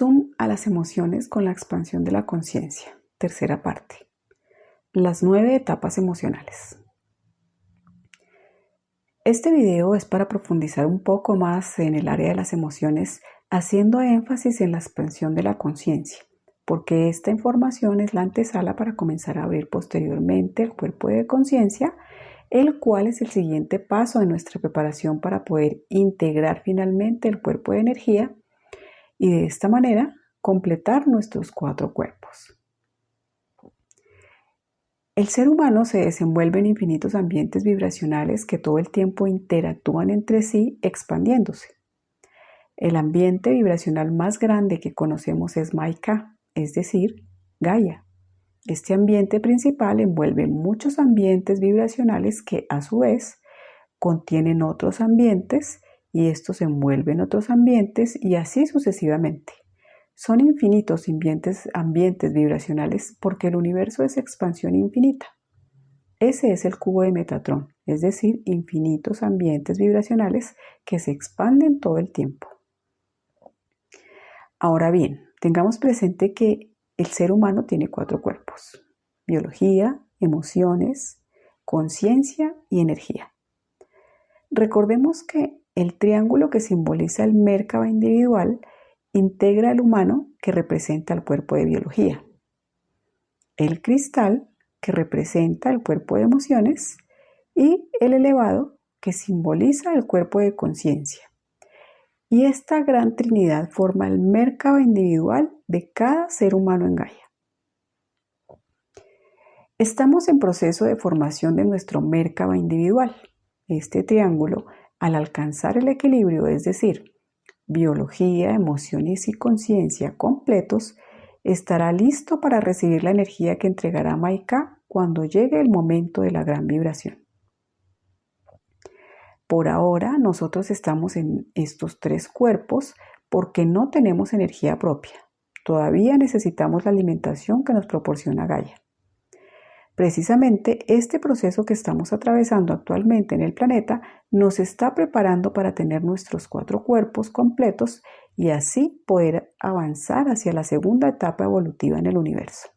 Zoom a las emociones con la expansión de la conciencia. Tercera parte. Las 9 etapas emocionales. Este video es para profundizar un poco más en el área de las emociones, haciendo énfasis en la expansión de la conciencia, porque esta información es la antesala para comenzar a abrir posteriormente el cuerpo de conciencia, el cual es el siguiente paso de nuestra preparación para poder integrar finalmente el cuerpo de energía y de esta manera completar nuestros 4 cuerpos. El ser humano se desenvuelve en infinitos ambientes vibracionales que todo el tiempo interactúan entre sí, expandiéndose. El ambiente vibracional más grande que conocemos es Maika, es decir, Gaia. Este ambiente principal envuelve muchos ambientes vibracionales que a su vez contienen otros ambientes y estos envuelven otros ambientes y así sucesivamente. Son infinitos ambientes vibracionales porque el universo es expansión infinita. Ese es el cubo de Metatron, es decir, infinitos ambientes vibracionales que se expanden todo el tiempo. Ahora bien, tengamos presente que el ser humano tiene 4 cuerpos: biología, emociones, conciencia y energía. Recordemos que el triángulo que simboliza el Merkaba individual integra al humano, que representa el cuerpo de biología, el cristal, que representa el cuerpo de emociones, y el elevado, que simboliza el cuerpo de conciencia. Y esta gran trinidad forma el Merkaba individual de cada ser humano en Gaia. Estamos en proceso de formación de nuestro Merkaba individual. Este triángulo, al alcanzar el equilibrio, es decir, biología, emociones y conciencia completos, estará listo para recibir la energía que entregará Maika cuando llegue el momento de la gran vibración. Por ahora, nosotros estamos en estos 3 cuerpos porque no tenemos energía propia. Todavía necesitamos la alimentación que nos proporciona Gaia. Precisamente este proceso que estamos atravesando actualmente en el planeta nos está preparando para tener nuestros 4 cuerpos completos y así poder avanzar hacia la segunda etapa evolutiva en el universo.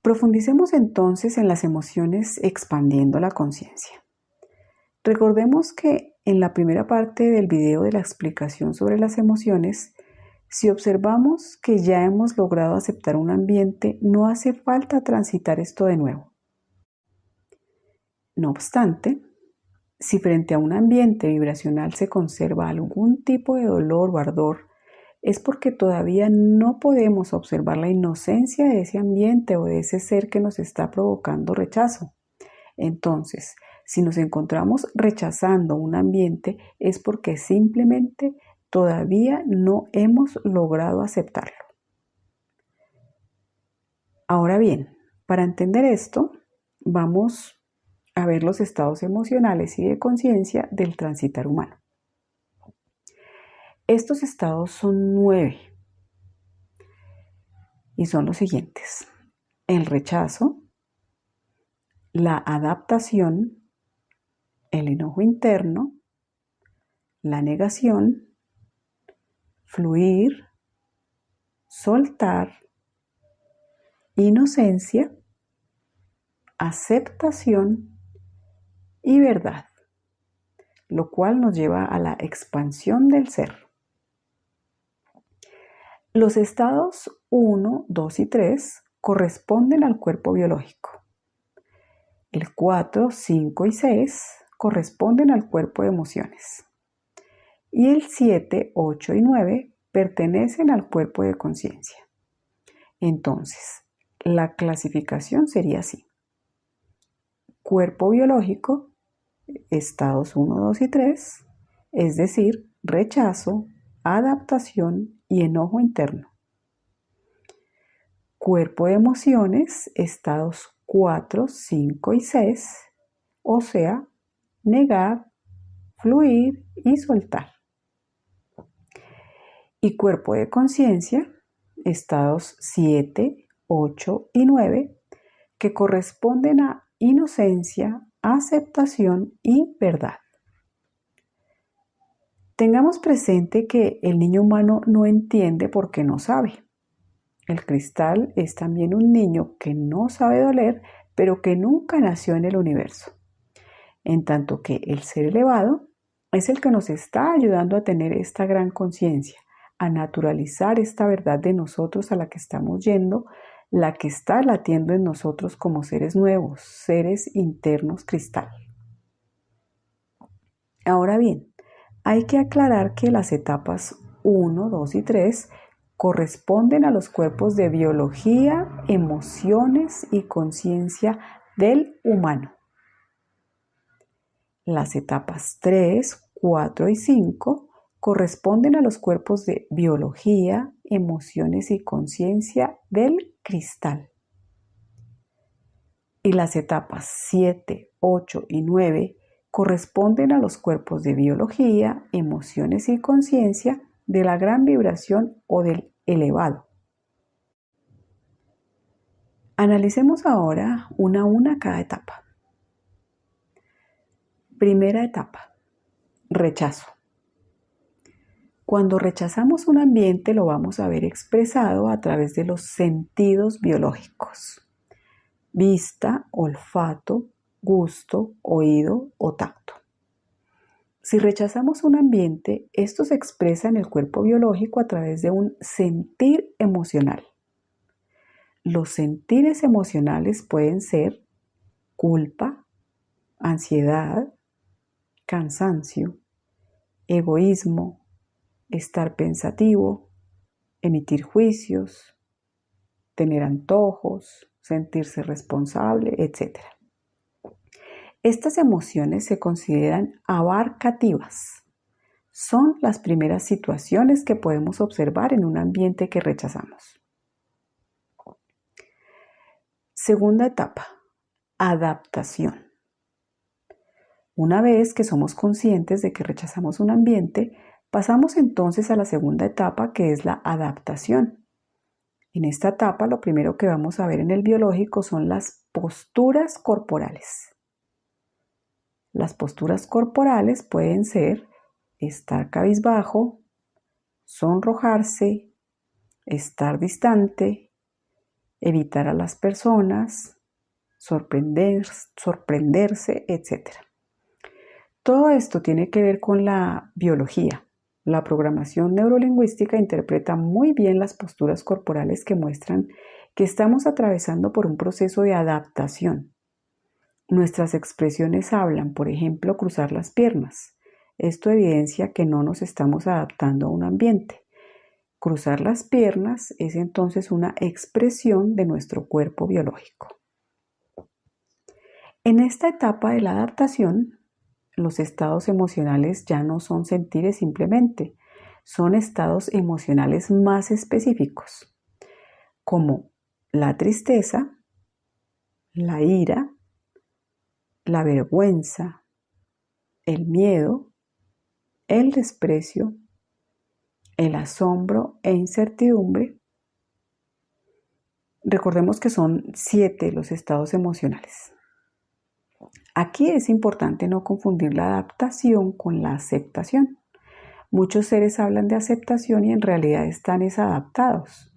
Profundicemos entonces en las emociones expandiendo la conciencia. Recordemos que en la primera parte del video de la explicación sobre las emociones, si observamos que ya hemos logrado aceptar un ambiente, no hace falta transitar esto de nuevo. No obstante, si frente a un ambiente vibracional se conserva algún tipo de dolor o ardor, es porque todavía no podemos observar la inocencia de ese ambiente o de ese ser que nos está provocando rechazo. Entonces, si nos encontramos rechazando un ambiente, es porque simplemente todavía no hemos logrado aceptarlo. Ahora bien, para entender esto, vamos a ver los estados emocionales y de conciencia del transitar humano. Estos estados son 9 y son los siguientes: el rechazo, la adaptación, el enojo interno, la negación, fluir, soltar, inocencia, aceptación y verdad, lo cual nos lleva a la expansión del ser. Los estados 1, 2 y 3 corresponden al cuerpo biológico. El 4, 5 y 6 corresponden al cuerpo de emociones. Y el 7, 8 y 9 pertenecen al cuerpo de conciencia. Entonces, la clasificación sería así: cuerpo biológico, estados 1, 2 y 3, es decir, rechazo, adaptación y enojo interno. Cuerpo de emociones, estados 4, 5 y 6, o sea, negar, fluir y soltar. Y cuerpo de conciencia, estados 7, 8 y 9, que corresponden a inocencia, aceptación y verdad. Tengamos presente que el niño humano no entiende porque no sabe. El cristal es también un niño que no sabe doler, pero que nunca nació en el universo. En tanto que el ser elevado es el que nos está ayudando a tener esta gran conciencia, a naturalizar esta verdad de nosotros a la que estamos yendo, la que está latiendo en nosotros como seres nuevos, seres internos cristal. Ahora bien, hay que aclarar que las etapas 1, 2 y 3 corresponden a los cuerpos de biología, emociones y conciencia del humano. Las etapas 3, 4 y 5 corresponden a los cuerpos de biología, emociones y conciencia del cristal. Y las etapas 7, 8 y 9 corresponden a los cuerpos de biología, emociones y conciencia de la gran vibración o del elevado. Analicemos ahora una a una cada etapa. Primera etapa, rechazo. Cuando rechazamos un ambiente lo vamos a ver expresado a través de los sentidos biológicos: vista, olfato, gusto, oído o tacto. Si rechazamos un ambiente, esto se expresa en el cuerpo biológico a través de un sentir emocional. Los sentires emocionales pueden ser culpa, ansiedad, cansancio, egoísmo, estar pensativo, emitir juicios, tener antojos, sentirse responsable, etc. Estas emociones se consideran abarcativas. Son las primeras situaciones que podemos observar en un ambiente que rechazamos. Segunda etapa, adaptación. Una vez que somos conscientes de que rechazamos un ambiente, pasamos entonces a la segunda etapa, que es la adaptación. En esta etapa, lo primero que vamos a ver en el biológico son las posturas corporales. Las posturas corporales pueden ser estar cabizbajo, sonrojarse, estar distante, evitar a las personas, sorprenderse, etc. Todo esto tiene que ver con la biología. La programación neurolingüística interpreta muy bien las posturas corporales que muestran que estamos atravesando por un proceso de adaptación. Nuestras expresiones hablan, por ejemplo, cruzar las piernas. Esto evidencia que no nos estamos adaptando a un ambiente. Cruzar las piernas es entonces una expresión de nuestro cuerpo biológico. En esta etapa de la adaptación, los estados emocionales ya no son sentires simplemente, son estados emocionales más específicos, como la tristeza, la ira, la vergüenza, el miedo, el desprecio, el asombro e incertidumbre. Recordemos que son 7 los estados emocionales. Aquí es importante no confundir la adaptación con la aceptación. Muchos seres hablan de aceptación y en realidad están desadaptados.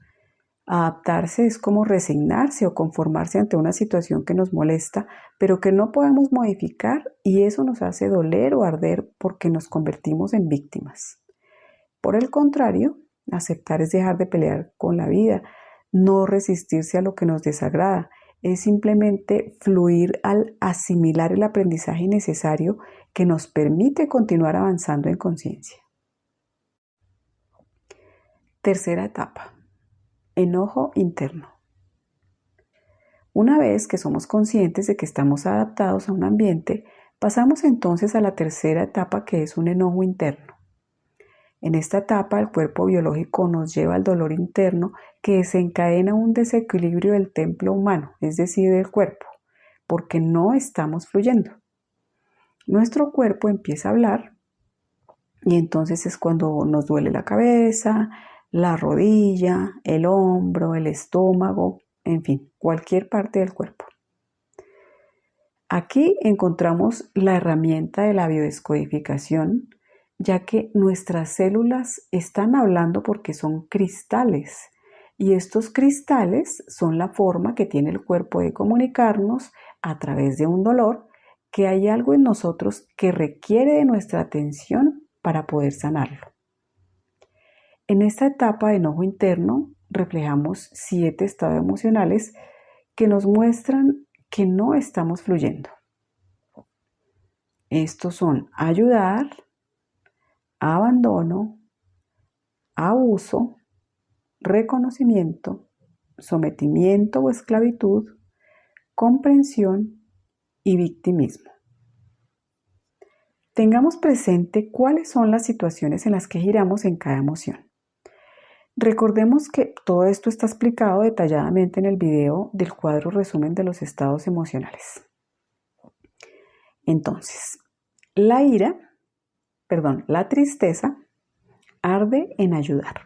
Adaptarse es como resignarse o conformarse ante una situación que nos molesta, pero que no podemos modificar, y eso nos hace doler o arder porque nos convertimos en víctimas. Por el contrario, aceptar es dejar de pelear con la vida, no resistirse a lo que nos desagrada, es simplemente fluir al asimilar el aprendizaje necesario que nos permite continuar avanzando en conciencia. Tercera etapa, enojo interno. Una vez que somos conscientes de que estamos adaptados a un ambiente, pasamos entonces a la tercera etapa, que es un enojo interno. En esta etapa, el cuerpo biológico nos lleva al dolor interno que desencadena un desequilibrio del templo humano, es decir, del cuerpo, porque no estamos fluyendo. Nuestro cuerpo empieza a hablar y entonces es cuando nos duele la cabeza, la rodilla, el hombro, el estómago, en fin, cualquier parte del cuerpo. Aquí encontramos la herramienta de la biodescodificación, ya que nuestras células están hablando porque son cristales y estos cristales son la forma que tiene el cuerpo de comunicarnos a través de un dolor, que hay algo en nosotros que requiere de nuestra atención para poder sanarlo. En esta etapa de enojo interno reflejamos 7 estados emocionales que nos muestran que no estamos fluyendo. Estos son ayudar, abandono, abuso, reconocimiento, sometimiento o esclavitud, comprensión y victimismo. Tengamos presente cuáles son las situaciones en las que giramos en cada emoción. Recordemos que todo esto está explicado detalladamente en el video del cuadro resumen de los estados emocionales. Entonces, la tristeza arde en ayudar.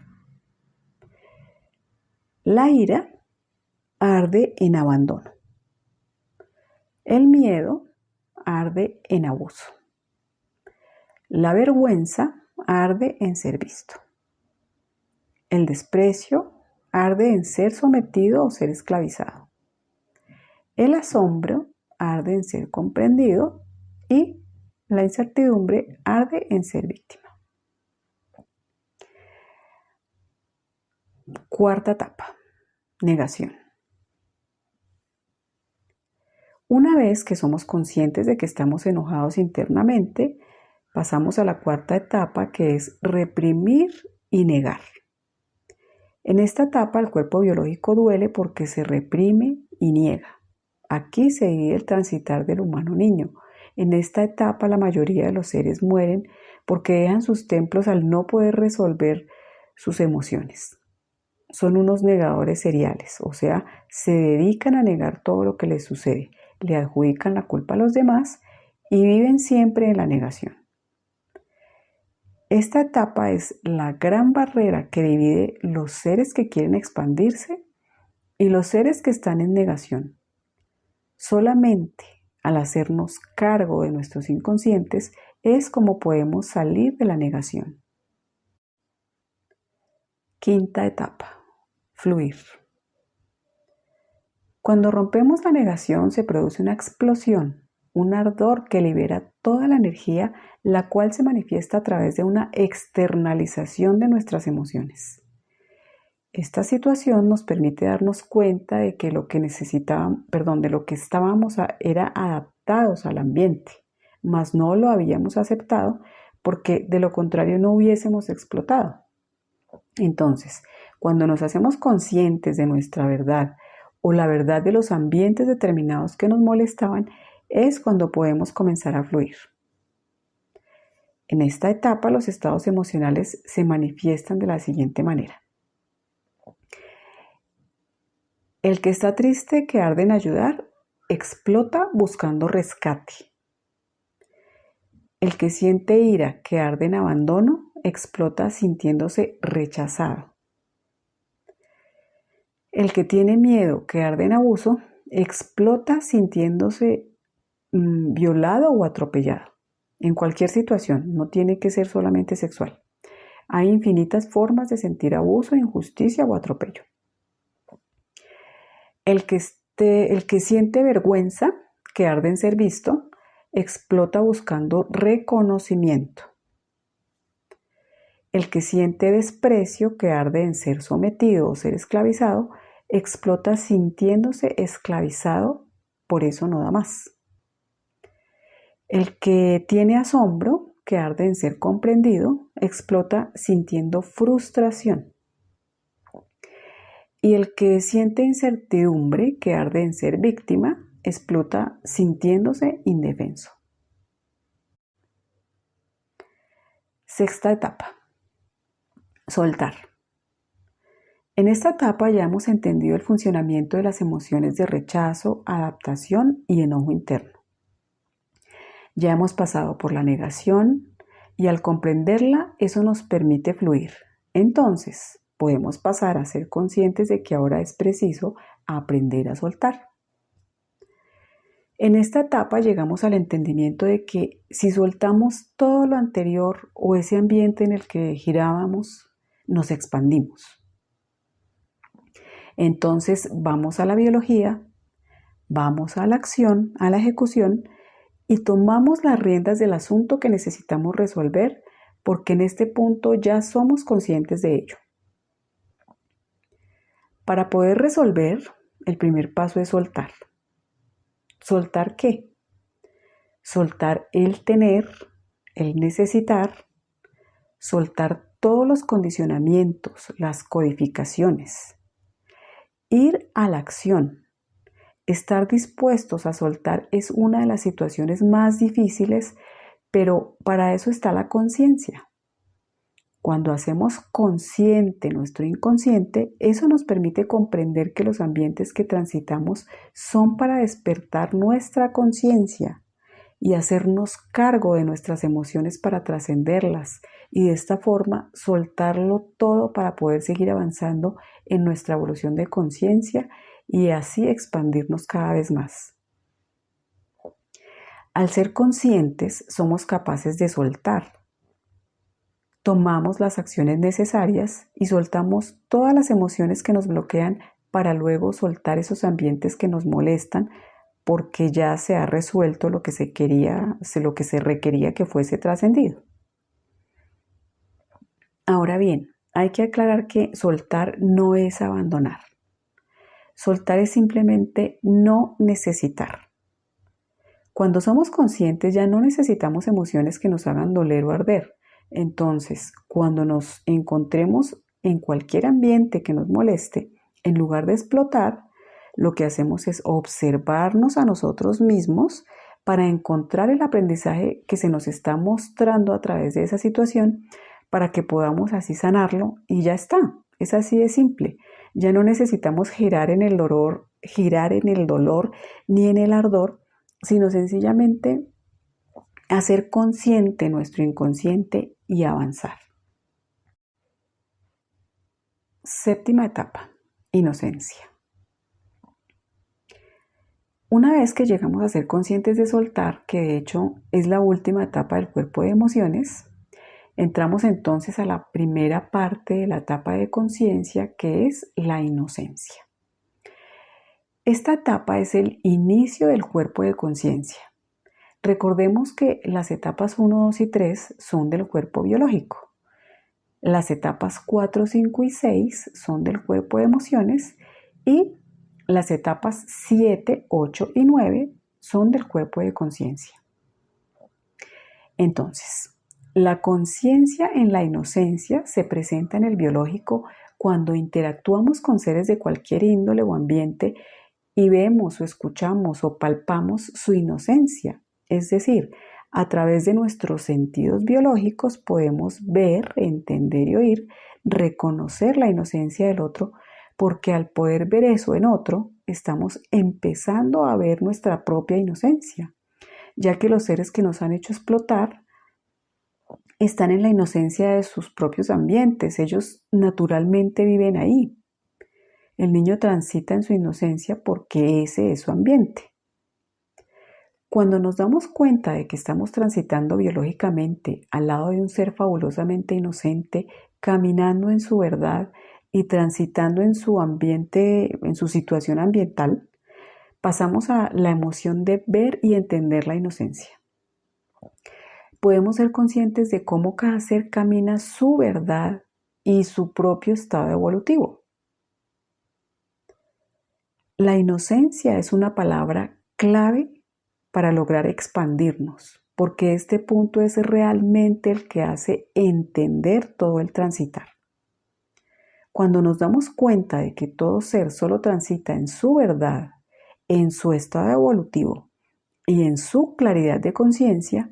La ira arde en abandono. El miedo arde en abuso. La vergüenza arde en ser visto. El desprecio arde en ser sometido o ser esclavizado. El asombro arde en ser comprendido y la incertidumbre arde en ser víctima. Cuarta etapa, negación. Una vez que somos conscientes de que estamos enojados internamente, pasamos a la cuarta etapa, que es reprimir y negar. En esta etapa el cuerpo biológico duele porque se reprime y niega. Aquí se divide el transitar del humano niño. En esta etapa la mayoría de los seres mueren porque dejan sus templos al no poder resolver sus emociones. Son unos negadores seriales, o sea, se dedican a negar todo lo que les sucede, le adjudican la culpa a los demás y viven siempre en la negación. Esta etapa es la gran barrera que divide los seres que quieren expandirse y los seres que están en negación. Solamente al hacernos cargo de nuestros inconscientes es como podemos salir de la negación. Quinta etapa, fluir. Cuando rompemos la negación se produce una explosión, un ardor que libera toda la energía, la cual se manifiesta a través de una externalización de nuestras emociones. Esta situación nos permite darnos cuenta de que lo que estábamos era adaptados al ambiente, mas no lo habíamos aceptado porque de lo contrario no hubiésemos explotado. Entonces, cuando nos hacemos conscientes de nuestra verdad o la verdad de los ambientes determinados que nos molestaban, es cuando podemos comenzar a fluir. En esta etapa los estados emocionales se manifiestan de la siguiente manera. El que está triste, que arde en ayudar, explota buscando rescate. El que siente ira, que arde en abandono, explota sintiéndose rechazado. El que tiene miedo, que arde en abuso, explota sintiéndose violado o atropellado. En cualquier situación, no tiene que ser solamente sexual. Hay infinitas formas de sentir abuso, injusticia o atropello. El que siente vergüenza, que arde en ser visto, explota buscando reconocimiento. El que siente desprecio, que arde en ser sometido o ser esclavizado, explota sintiéndose esclavizado, por eso no da más. El que tiene asombro, que arde en ser comprendido, explota sintiendo frustración. Y el que siente incertidumbre, que arde en ser víctima, explota sintiéndose indefenso. Sexta etapa. Soltar. En esta etapa ya hemos entendido el funcionamiento de las emociones de rechazo, adaptación y enojo interno. Ya hemos pasado por la negación y al comprenderla eso nos permite fluir. Entonces podemos pasar a ser conscientes de que ahora es preciso aprender a soltar. En esta etapa llegamos al entendimiento de que si soltamos todo lo anterior o ese ambiente en el que girábamos, nos expandimos. Entonces vamos a la biología, vamos a la acción, a la ejecución y tomamos las riendas del asunto que necesitamos resolver porque en este punto ya somos conscientes de ello. Para poder resolver, el primer paso es soltar. ¿Soltar qué? Soltar el tener, el necesitar, soltar todos los condicionamientos, las codificaciones. Ir a la acción. Estar dispuestos a soltar es una de las situaciones más difíciles, pero para eso está la conciencia. Cuando hacemos consciente nuestro inconsciente, eso nos permite comprender que los ambientes que transitamos son para despertar nuestra conciencia y hacernos cargo de nuestras emociones para trascenderlas y de esta forma soltarlo todo para poder seguir avanzando en nuestra evolución de conciencia y así expandirnos cada vez más. Al ser conscientes somos capaces de soltar. Tomamos las acciones necesarias y soltamos todas las emociones que nos bloquean para luego soltar esos ambientes que nos molestan porque ya se ha resuelto lo que se quería, lo que se requería que fuese trascendido. Ahora bien, hay que aclarar que soltar no es abandonar. Soltar es simplemente no necesitar. Cuando somos conscientes ya no necesitamos emociones que nos hagan doler o arder. Entonces, cuando nos encontremos en cualquier ambiente que nos moleste, en lugar de explotar, lo que hacemos es observarnos a nosotros mismos para encontrar el aprendizaje que se nos está mostrando a través de esa situación para que podamos así sanarlo y ya está. Es así de simple. Ya no necesitamos girar en el dolor ni en el ardor, sino sencillamente hacer consciente nuestro inconsciente y avanzar. Séptima etapa, inocencia. Una vez que llegamos a ser conscientes de soltar, que de hecho es la última etapa del cuerpo de emociones, entramos entonces a la primera parte de la etapa de conciencia, que es la inocencia. Esta etapa es el inicio del cuerpo de conciencia. Recordemos que las etapas 1, 2 y 3 son del cuerpo biológico. Las etapas 4, 5 y 6 son del cuerpo de emociones y las etapas 7, 8 y 9 son del cuerpo de conciencia. Entonces, la conciencia en la inocencia se presenta en el biológico cuando interactuamos con seres de cualquier índole o ambiente y vemos o escuchamos o palpamos su inocencia. Es decir, a través de nuestros sentidos biológicos podemos ver, entender y oír, reconocer la inocencia del otro, porque al poder ver eso en otro, estamos empezando a ver nuestra propia inocencia, ya que los seres que nos han hecho explotar están en la inocencia de sus propios ambientes, ellos naturalmente viven ahí. El niño transita en su inocencia porque ese es su ambiente. Cuando nos damos cuenta de que estamos transitando biológicamente al lado de un ser fabulosamente inocente, caminando en su verdad y transitando en su ambiente, en su situación ambiental, pasamos a la emoción de ver y entender la inocencia. Podemos ser conscientes de cómo cada ser camina su verdad y su propio estado evolutivo. La inocencia es una palabra clave para lograr expandirnos, porque este punto es realmente el que hace entender todo el transitar. Cuando nos damos cuenta de que todo ser solo transita en su verdad, en su estado evolutivo y en su claridad de conciencia,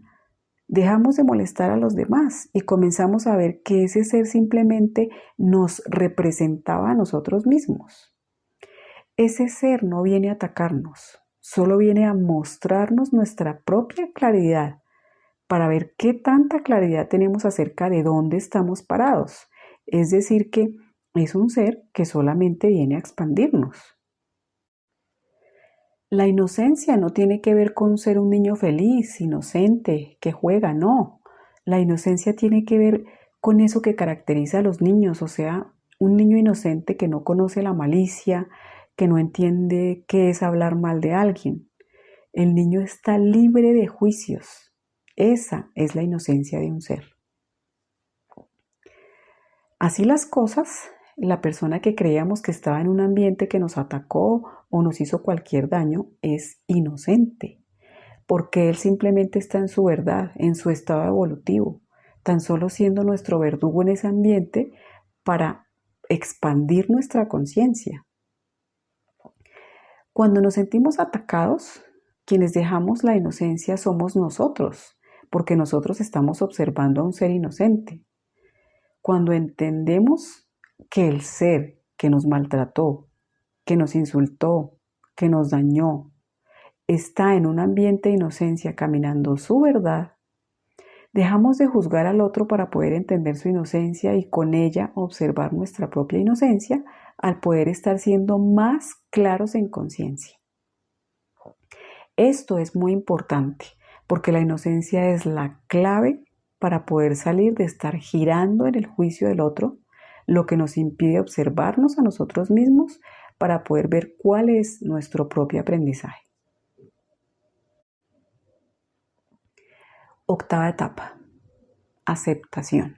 dejamos de molestar a los demás y comenzamos a ver que ese ser simplemente nos representaba a nosotros mismos. Ese ser no viene a atacarnos, solo viene a mostrarnos nuestra propia claridad para ver qué tanta claridad tenemos acerca de dónde estamos parados. Es decir, que es un ser que solamente viene a expandirnos. La inocencia no tiene que ver con ser un niño feliz, inocente, que juega, no. La inocencia tiene que ver con eso que caracteriza a los niños, o sea, un niño inocente que no conoce la malicia, que no entiende qué es hablar mal de alguien. El niño está libre de juicios. Esa es la inocencia de un ser. Así las cosas, la persona que creíamos que estaba en un ambiente que nos atacó o nos hizo cualquier daño es inocente, porque él simplemente está en su verdad, en su estado evolutivo, tan solo siendo nuestro verdugo en ese ambiente para expandir nuestra conciencia. Cuando nos sentimos atacados, quienes dejamos la inocencia somos nosotros, porque nosotros estamos observando a un ser inocente. Cuando entendemos que el ser que nos maltrató, que nos insultó, que nos dañó, está en un ambiente de inocencia caminando su verdad, dejamos de juzgar al otro para poder entender su inocencia y con ella observar nuestra propia inocencia al poder estar siendo más claros en conciencia. Esto es muy importante porque la inocencia es la clave para poder salir de estar girando en el juicio del otro, lo que nos impide observarnos a nosotros mismos para poder ver cuál es nuestro propio aprendizaje. Octava etapa, aceptación.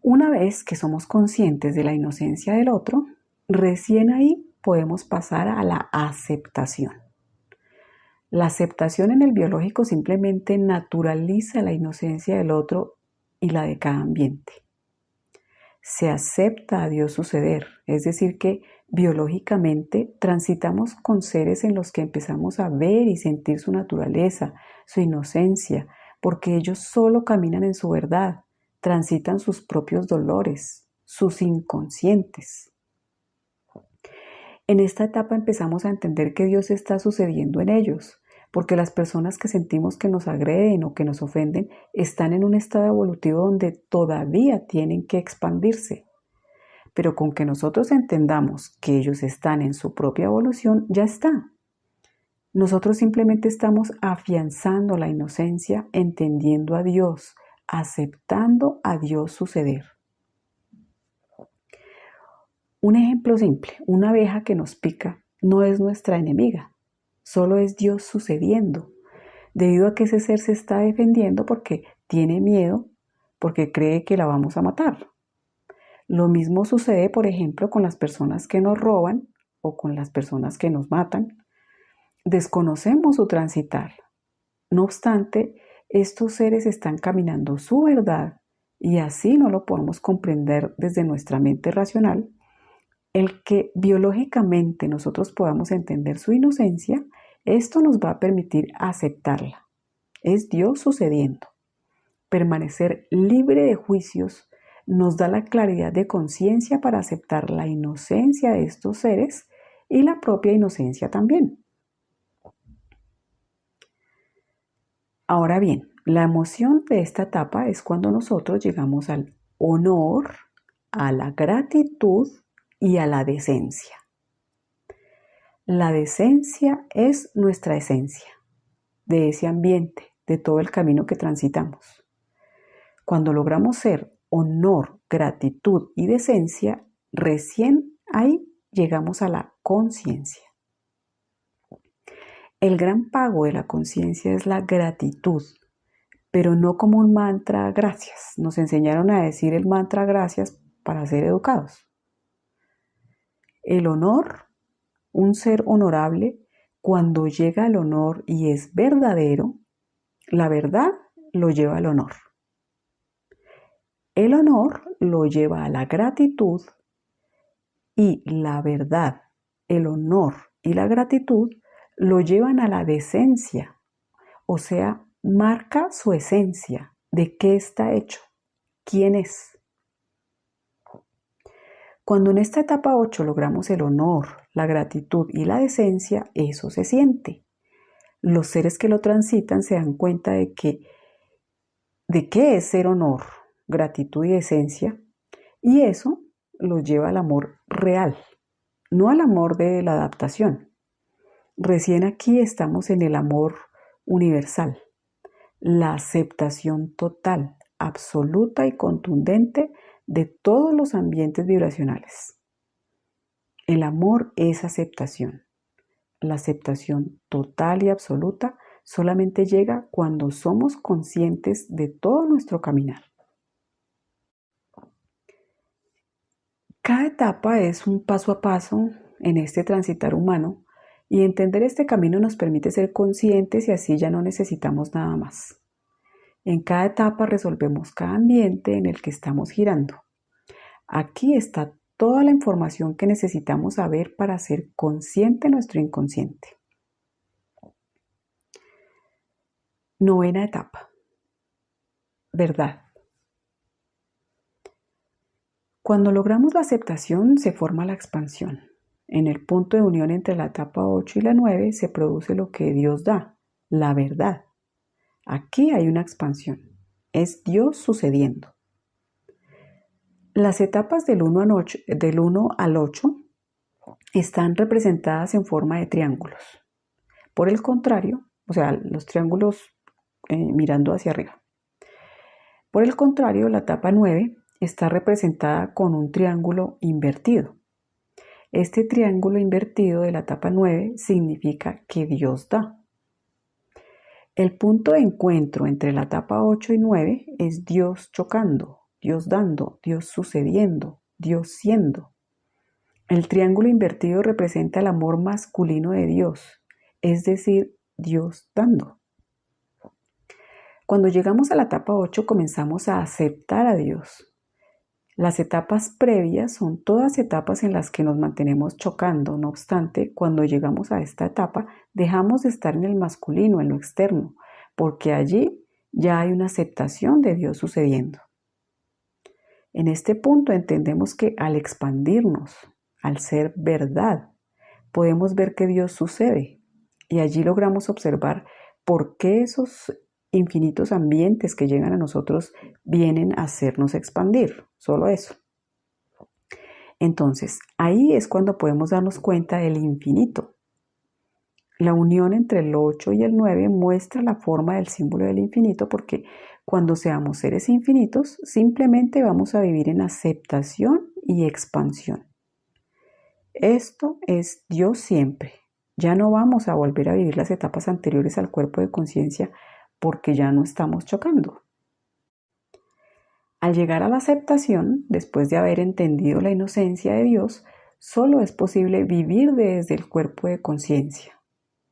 Una vez que somos conscientes de la inocencia del otro, recién ahí podemos pasar a la aceptación. La aceptación en el biológico simplemente naturaliza la inocencia del otro y la de cada ambiente. Se acepta a Dios suceder, es decir que biológicamente transitamos con seres en los que empezamos a ver y sentir su naturaleza, su inocencia, porque ellos solo caminan en su verdad, transitan sus propios dolores, sus inconscientes. En esta etapa empezamos a entender que Dios está sucediendo en ellos, porque las personas que sentimos que nos agreden o que nos ofenden están en un estado evolutivo donde todavía tienen que expandirse. Pero con que nosotros entendamos que ellos están en su propia evolución, ya está. Nosotros simplemente estamos afianzando la inocencia, entendiendo a Dios, aceptando a Dios suceder. Un ejemplo simple, una abeja que nos pica no es nuestra enemiga, solo es Dios sucediendo, debido a que ese ser se está defendiendo porque tiene miedo, porque cree que la vamos a matar. Lo mismo sucede, por ejemplo, con las personas que nos roban o con las personas que nos matan. Desconocemos su transitar. No obstante, estos seres están caminando su verdad y así no lo podemos comprender desde nuestra mente racional. El que biológicamente nosotros podamos entender su inocencia, esto nos va a permitir aceptarla. Es Dios sucediendo. Permanecer libre de juicios nos da la claridad de conciencia para aceptar la inocencia de estos seres y la propia inocencia también. Ahora bien, la emoción de esta etapa es cuando nosotros llegamos al honor, a la gratitud y a la decencia. La decencia es nuestra esencia, de ese ambiente, de todo el camino que transitamos. Cuando logramos ser honor, gratitud y decencia, recién ahí llegamos a la conciencia. El gran pago de la conciencia es la gratitud, pero no como un mantra gracias. Nos enseñaron a decir el mantra gracias para ser educados. El honor, un ser honorable, cuando llega al honor y es verdadero, la verdad lo lleva al honor. El honor lo lleva a la gratitud y la verdad, el honor y la gratitud lo llevan a la decencia, o sea, marca su esencia, de qué está hecho, quién es. Cuando en esta etapa 8 logramos el honor, la gratitud y la decencia, eso se siente. Los seres que lo transitan se dan cuenta de qué es ser honor, gratitud y decencia, y eso los lleva al amor real, no al amor de la adaptación. Recién aquí estamos en el amor universal, la aceptación total, absoluta y contundente de todos los ambientes vibracionales. El amor es aceptación. La aceptación total y absoluta solamente llega cuando somos conscientes de todo nuestro caminar. Cada etapa es un paso a paso en este transitar humano y entender este camino nos permite ser conscientes y así ya no necesitamos nada más. En cada etapa resolvemos cada ambiente en el que estamos girando. Aquí está toda la información que necesitamos saber para ser consciente nuestro inconsciente. Novena etapa. Verdad. Cuando logramos la aceptación se forma la expansión. En el punto de unión entre la etapa 8 y la 9 se produce lo que Dios da, la verdad. Aquí hay una expansión. Es Dios sucediendo. Las etapas del 1 al 8 están representadas en forma de triángulos. Por el contrario, o sea, los triángulos mirando hacia arriba. Por el contrario, la etapa 9 está representada con un triángulo invertido. Este triángulo invertido de la etapa 9 significa que Dios da. El punto de encuentro entre la etapa 8 y 9 es Dios chocando, Dios dando, Dios sucediendo, Dios siendo. El triángulo invertido representa el amor masculino de Dios, es decir, Dios dando. Cuando llegamos a la etapa 8 comenzamos a aceptar a Dios. Las etapas previas son todas etapas en las que nos mantenemos chocando. No obstante, cuando llegamos a esta etapa, dejamos de estar en el masculino, en lo externo, porque allí ya hay una aceptación de Dios sucediendo. En este punto entendemos que al expandirnos, al ser verdad, podemos ver que Dios sucede y allí logramos observar por qué esos infinitos ambientes que llegan a nosotros vienen a hacernos expandir, solo eso. Entonces, ahí es cuando podemos darnos cuenta del infinito. La unión entre el 8 y el 9 muestra la forma del símbolo del infinito porque cuando seamos seres infinitos, simplemente vamos a vivir en aceptación y expansión. Esto es Dios siempre. Ya no vamos a volver a vivir las etapas anteriores al cuerpo de conciencia porque ya no estamos chocando. Al llegar a la aceptación, después de haber entendido la inocencia de Dios, solo es posible vivir desde el cuerpo de conciencia,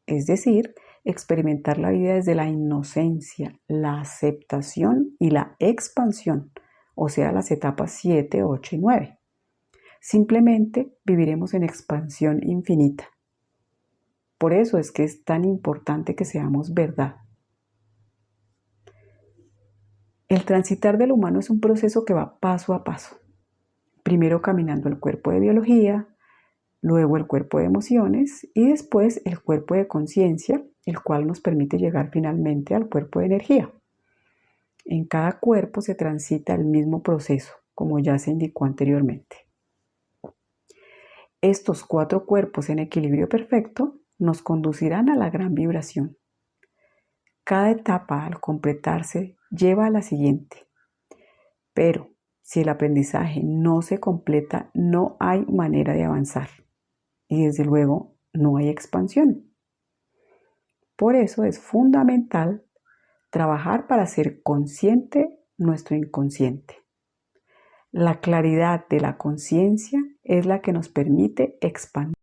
es decir, experimentar la vida desde la inocencia, la aceptación y la expansión, o sea, las etapas 7, 8 y 9. Simplemente viviremos en expansión infinita. Por eso es que es tan importante que seamos verdad. El transitar del humano es un proceso que va paso a paso. Primero caminando el cuerpo de biología, luego el cuerpo de emociones y después el cuerpo de conciencia, el cual nos permite llegar finalmente al cuerpo de energía. En cada cuerpo se transita el mismo proceso, como ya se indicó anteriormente. Estos 4 cuerpos en equilibrio perfecto nos conducirán a la gran vibración. Cada etapa al completarse lleva a la siguiente. Pero si el aprendizaje no se completa, no hay manera de avanzar. Y desde luego no hay expansión. Por eso es fundamental trabajar para ser consciente nuestro inconsciente. La claridad de la conciencia es la que nos permite expandir.